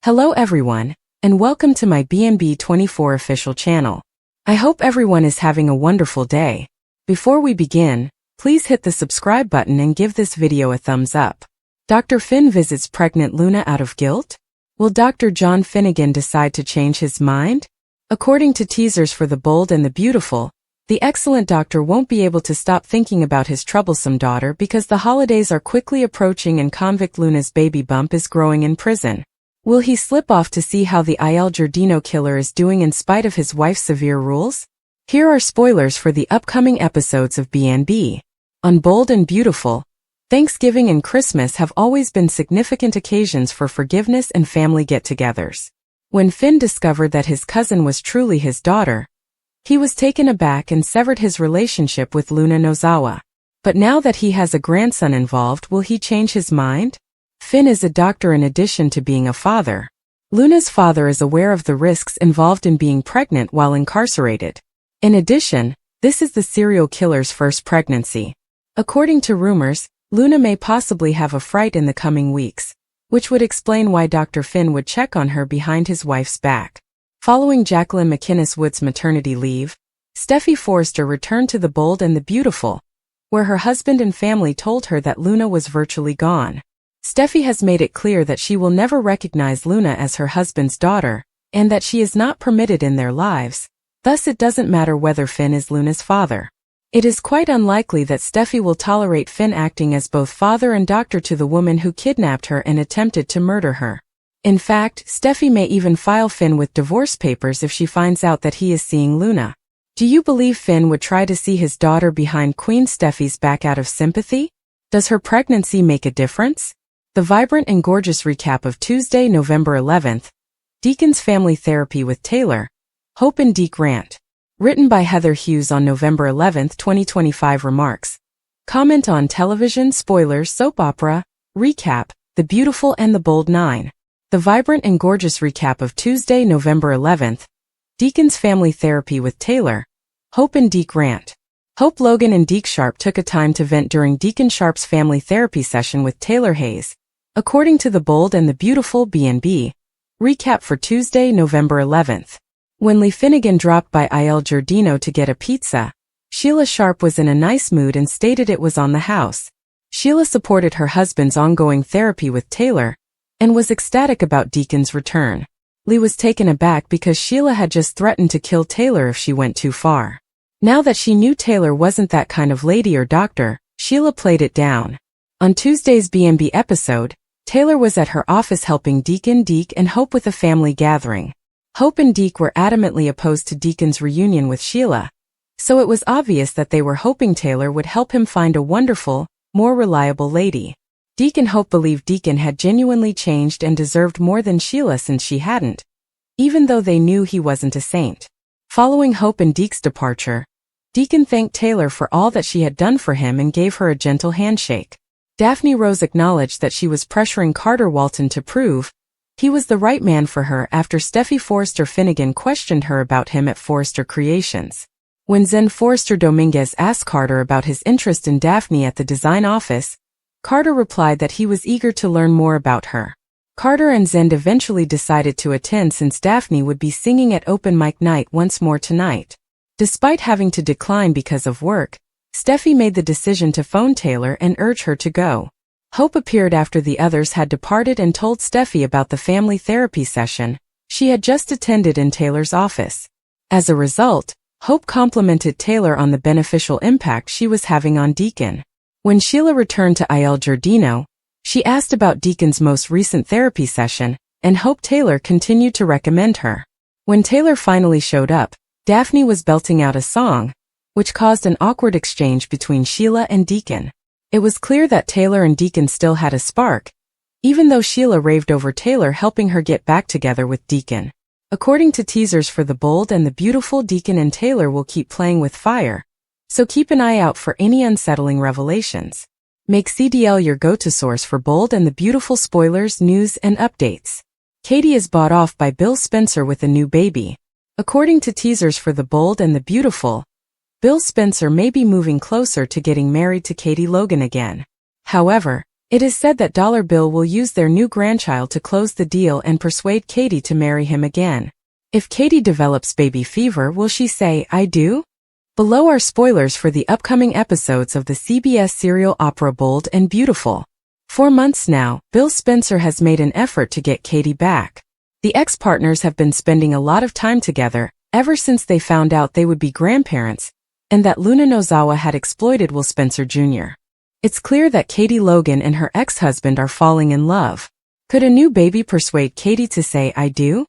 Hello everyone, and welcome to my BNB24 official channel. I hope everyone is having a wonderful day. Before we begin, please hit the subscribe button and give this video a thumbs up. Dr. Finn visits pregnant Luna out of guilt? Will Dr. John Finnegan decide to change his mind? According to teasers for The Bold and the Beautiful, the excellent doctor won't be able to stop thinking about his troublesome daughter because the holidays are quickly approaching and convict Luna's baby bump is growing in prison. Will he slip off to see how the Il Giardino killer is doing in spite of his wife's severe rules? Here are spoilers for the upcoming episodes of BNB. On Bold and Beautiful, Thanksgiving and Christmas have always been significant occasions for forgiveness and family get-togethers. When Finn discovered that his cousin was truly his daughter, he was taken aback and severed his relationship with Luna Nozawa. But now that he has a grandson involved, will he change his mind? Finn is a doctor in addition to being a father. Luna's father is aware of the risks involved in being pregnant while incarcerated. In addition, this is the serial killer's first pregnancy. According to rumors, Luna may possibly have a fright in the coming weeks, which would explain why Dr. Finn would check on her behind his wife's back. Following Jacqueline MacInnes Wood's maternity leave, Steffy Forrester returned to The Bold and the Beautiful, where her husband and family told her that Luna was virtually gone. Steffy has made it clear that she will never recognize Luna as her husband's daughter, and that she is not permitted in their lives. Thus it doesn't matter whether Finn is Luna's father. It is quite unlikely that Steffy will tolerate Finn acting as both father and doctor to the woman who kidnapped her and attempted to murder her. In fact, Steffy may even file Finn with divorce papers if she finds out that he is seeing Luna. Do you believe Finn would try to see his daughter behind Queen Steffy's back out of sympathy? Does her pregnancy make a difference? The vibrant and gorgeous recap of Tuesday, November 11th, Deacon's Family Therapy with Taylor, Hope and Deke Rant. Written by Heather Hughes on November 11th, 2025 remarks. Comment on television, spoilers, soap opera, recap, The Beautiful and the Bold 9. The vibrant and gorgeous recap of Tuesday, November 11th, Deacon's Family Therapy with Taylor, Hope and Deke Rant. Hope Logan and Deke Sharp took a time to vent during Deacon Sharp's family therapy session with Taylor Hayes. According to The Bold and the Beautiful BNB, recap for Tuesday, November 11th. When Lee Finnegan dropped by Il Giardino to get a pizza, Sheila Sharp was in a nice mood and stated it was on the house. Sheila supported her husband's ongoing therapy with Taylor and was ecstatic about Deacon's return. Lee was taken aback because Sheila had just threatened to kill Taylor if she went too far. Now that she knew Taylor wasn't that kind of lady or doctor, Sheila played it down. On Tuesday's BNB episode, Taylor was at her office helping Deacon, Deke, and Hope with a family gathering. Hope and Deke were adamantly opposed to Deacon's reunion with Sheila, so it was obvious that they were hoping Taylor would help him find a wonderful, more reliable lady. Deke and Hope believed Deacon had genuinely changed and deserved more than Sheila since she hadn't, even though they knew he wasn't a saint. Following Hope and Deke's departure, Deacon thanked Taylor for all that she had done for him and gave her a gentle handshake. Daphne Rose acknowledged that she was pressuring Carter Walton to prove he was the right man for her after Steffy Forrester Finnegan questioned her about him at Forrester Creations. When Zen Forrester Dominguez asked Carter about his interest in Daphne at the design office, Carter replied that he was eager to learn more about her. Carter and Zen eventually decided to attend since Daphne would be singing at open mic night once more tonight. Despite having to decline because of work, Steffy made the decision to phone Taylor and urge her to go. Hope appeared after the others had departed and told Steffy about the family therapy session she had just attended in Taylor's office. As a result, Hope complimented Taylor on the beneficial impact she was having on Deacon. When Sheila returned to Il Giardino, she asked about Deacon's most recent therapy session, and Hope Taylor continued to recommend her. When Taylor finally showed up, Daphne was belting out a song, which caused an awkward exchange between Sheila and Deacon. It was clear that Taylor and Deacon still had a spark, even though Sheila raved over Taylor helping her get back together with Deacon. According to teasers for The Bold and the Beautiful, Deacon and Taylor will keep playing with fire, so keep an eye out for any unsettling revelations. Make CDL your go-to source for Bold and the Beautiful spoilers, news, and updates. Katie is bought off by Bill Spencer with a new baby. According to teasers for The Bold and the Beautiful, Bill Spencer may be moving closer to getting married to Katie Logan again. However, It is said that Dollar Bill will use their new grandchild to close the deal and persuade Katie to marry him again. If Katie develops baby fever, will she say, "I do"? Below are spoilers for the upcoming episodes of the CBS serial opera Bold and Beautiful. For months now, Bill Spencer has made an effort to get Katie back. The ex-partners have been spending a lot of time together, ever since they found out they would be grandparents, and that Luna Nozawa had exploited Will Spencer Jr. It's clear that Katie Logan and her ex-husband are falling in love. Could a new baby persuade Katie to say "I do"?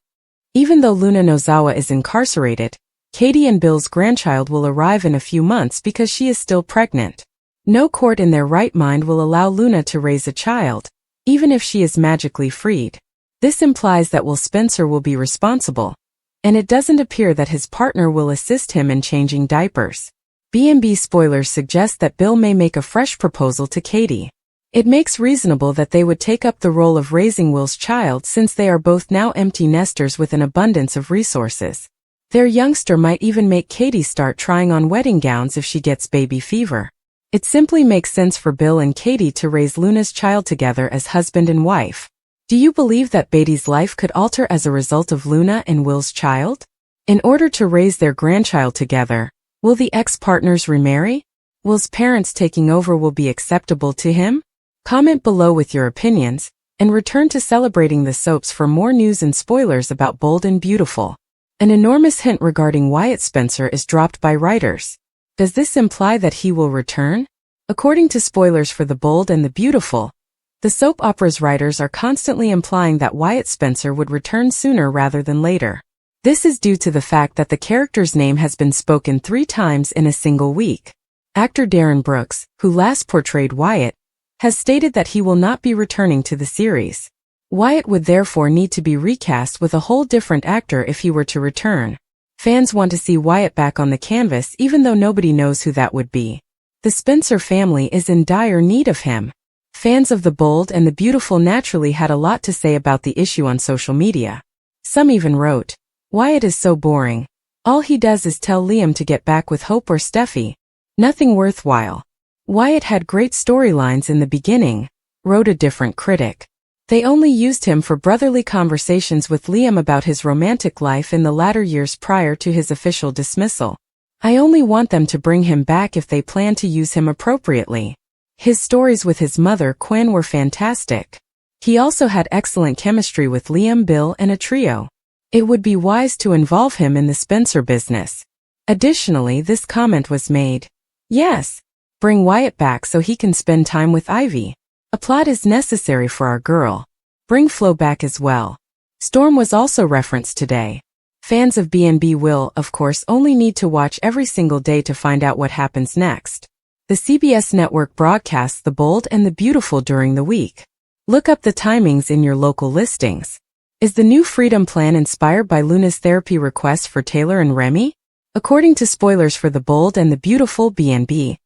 Even though Luna Nozawa is incarcerated, Katie and Bill's grandchild will arrive in a few months because she is still pregnant. No court in their right mind will allow Luna to raise a child, even if she is magically freed. This implies that Will Spencer will be responsible, and it doesn't appear that his partner will assist him in changing diapers. B&B spoilers suggest that Bill may make a fresh proposal to Katie. It makes reasonable that they would take up the role of raising Will's child since they are both now empty nesters with an abundance of resources. Their youngster might even make Katie start trying on wedding gowns if she gets baby fever. It simply makes sense for Bill and Katie to raise Luna's child together as husband and wife. Do you believe that Beatty's life could alter as a result of Luna and Will's child? In order to raise their grandchild together, will the ex-partners remarry? Will's parents taking over will be acceptable to him? Comment below with your opinions, and return to Celebrating the Soaps for more news and spoilers about Bold and Beautiful. An enormous hint regarding Wyatt Spencer is dropped by writers. Does this imply that he will return? According to spoilers for The Bold and the Beautiful, the soap opera's writers are constantly implying that Wyatt Spencer would return sooner rather than later. This is due to the fact that the character's name has been spoken 3 times in a single week. Actor Darren Brooks, who last portrayed Wyatt, has stated that he will not be returning to the series. Wyatt would therefore need to be recast with a whole different actor if he were to return. Fans want to see Wyatt back on the canvas even though nobody knows who that would be. The Spencer family is in dire need of him. Fans of The Bold and the Beautiful naturally had a lot to say about the issue on social media. Some even wrote, "Wyatt is so boring. All he does is tell Liam to get back with Hope or Steffi. Nothing worthwhile. Wyatt had great storylines in the beginning," wrote a different critic. "They only used him for brotherly conversations with Liam about his romantic life in the latter years prior to his official dismissal. I only want them to bring him back if they plan to use him appropriately. His stories with his mother Quinn were fantastic. He also had excellent chemistry with Liam, Bill, and a trio. It would be wise to involve him in the Spencer business." Additionally, this comment was made. "Yes, bring Wyatt back so he can spend time with Ivy. A plot is necessary for our girl. Bring Flo back as well." Storm was also referenced today. Fans of B&B will, of course, only need to watch every single day to find out what happens next. The CBS network broadcasts The Bold and the Beautiful during the week. Look up the timings in your local listings. Is the new Freedom Plan inspired by Luna's therapy requests for Taylor and Remy? According to spoilers for The Bold and the Beautiful B&B,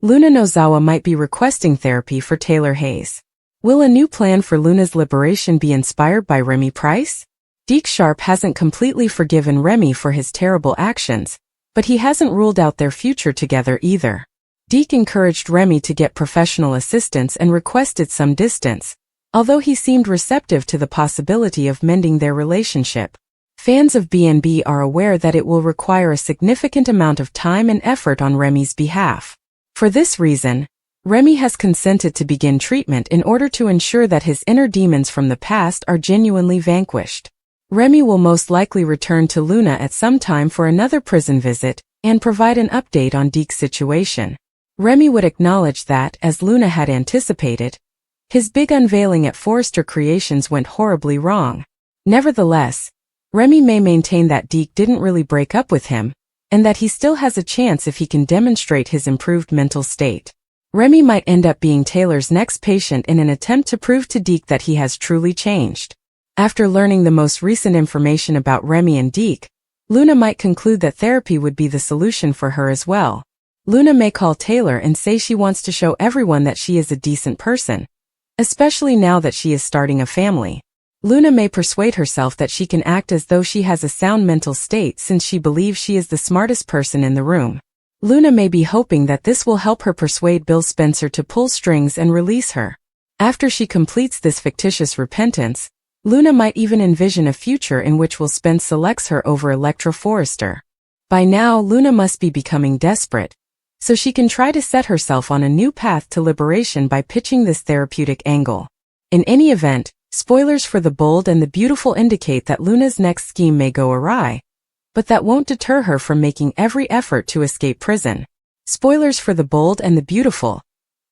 Luna Nozawa might be requesting therapy for Taylor Hayes. Will a new plan for Luna's liberation be inspired by Remy Price? Deke Sharp hasn't completely forgiven Remy for his terrible actions, but he hasn't ruled out their future together either. Deke encouraged Remy to get professional assistance and requested some distance, although he seemed receptive to the possibility of mending their relationship. Fans of B&B are aware that it will require a significant amount of time and effort on Remy's behalf. For this reason, Remy has consented to begin treatment in order to ensure that his inner demons from the past are genuinely vanquished. Remy will most likely return to Luna at some time for another prison visit and provide an update on Deke's situation. Remy would acknowledge that, as Luna had anticipated, his big unveiling at Forrester Creations went horribly wrong. Nevertheless, Remy may maintain that Deke didn't really break up with him, and that he still has a chance if he can demonstrate his improved mental state. Remy might end up being Taylor's next patient in an attempt to prove to Deke that he has truly changed. After learning the most recent information about Remy and Deke, Luna might conclude that therapy would be the solution for her as well. Luna may call Taylor and say she wants to show everyone that she is a decent person, especially now that she is starting a family. Luna may persuade herself that she can act as though she has a sound mental state since she believes she is the smartest person in the room. Luna may be hoping that this will help her persuade Bill Spencer to pull strings and release her. After she completes this fictitious repentance, Luna might even envision a future in which Will Spence selects her over Elektra Forrester. By now, Luna must be becoming desperate, so she can try to set herself on a new path to liberation by pitching this therapeutic angle. In any event, spoilers for The Bold and the Beautiful indicate that Luna's next scheme may go awry, but that won't deter her from making every effort to escape prison. Spoilers for The Bold and the Beautiful.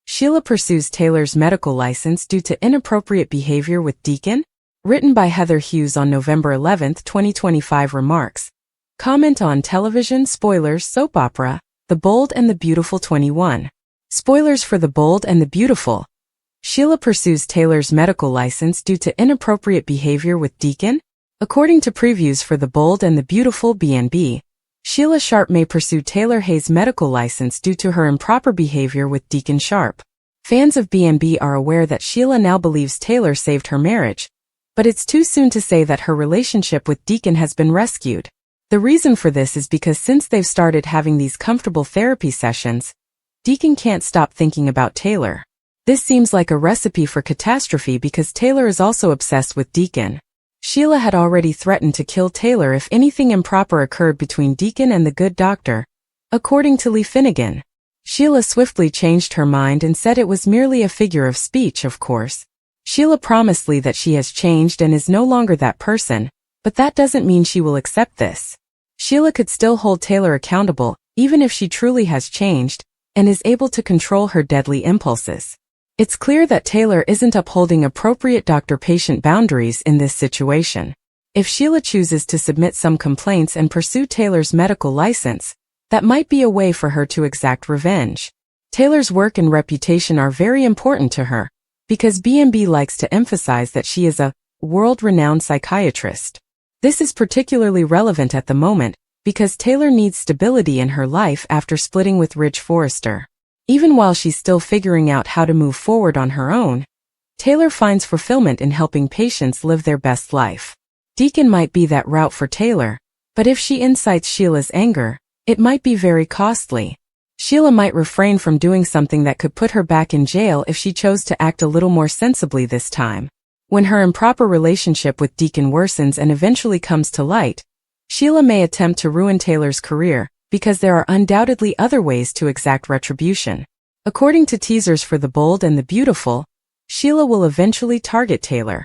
Sheila pursues Taylor's medical license due to inappropriate behavior with Deacon? Written by Heather Hughes on November 11, 2025. Remarks. Comment on television spoilers soap opera, The Bold and the Beautiful 21. Spoilers for The Bold and the Beautiful. Sheila pursues Taylor's medical license due to inappropriate behavior with Deacon? According to previews for The Bold and the Beautiful BNB, Sheila Sharp may pursue Taylor Hayes' medical license due to her improper behavior with Deacon Sharp. Fans of BNB are aware that Sheila now believes Taylor saved her marriage, but it's too soon to say that her relationship with Deacon has been rescued. The reason for this is because since they've started having these comfortable therapy sessions, Deacon can't stop thinking about Taylor. This seems like a recipe for catastrophe because Taylor is also obsessed with Deacon. Sheila had already threatened to kill Taylor if anything improper occurred between Deacon and the good doctor, according to Lee Finnegan. Sheila swiftly changed her mind and said it was merely a figure of speech, of course. Sheila promised Lee that she has changed and is no longer that person, but that doesn't mean she will accept this. Sheila could still hold Taylor accountable, even if she truly has changed, and is able to control her deadly impulses. It's clear that Taylor isn't upholding appropriate doctor-patient boundaries in this situation. If Sheila chooses to submit some complaints and pursue Taylor's medical license, that might be a way for her to exact revenge. Taylor's work and reputation are very important to her, because BNB likes to emphasize that she is a world-renowned psychiatrist. This is particularly relevant at the moment, because Taylor needs stability in her life after splitting with Ridge Forrester. Even while she's still figuring out how to move forward on her own, Taylor finds fulfillment in helping patients live their best life. Deacon might be that route for Taylor, but if she incites Sheila's anger, it might be very costly. Sheila might refrain from doing something that could put her back in jail if she chose to act a little more sensibly this time. When her improper relationship with Deacon worsens and eventually comes to light, Sheila may attempt to ruin Taylor's career, because there are undoubtedly other ways to exact retribution. According to teasers for The Bold and the Beautiful, Sheila will eventually target Taylor,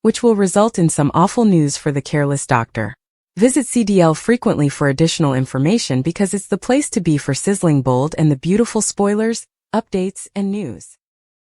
which will result in some awful news for the careless doctor. Visit CDL frequently for additional information because it's the place to be for sizzling Bold and the Beautiful spoilers, updates, and news.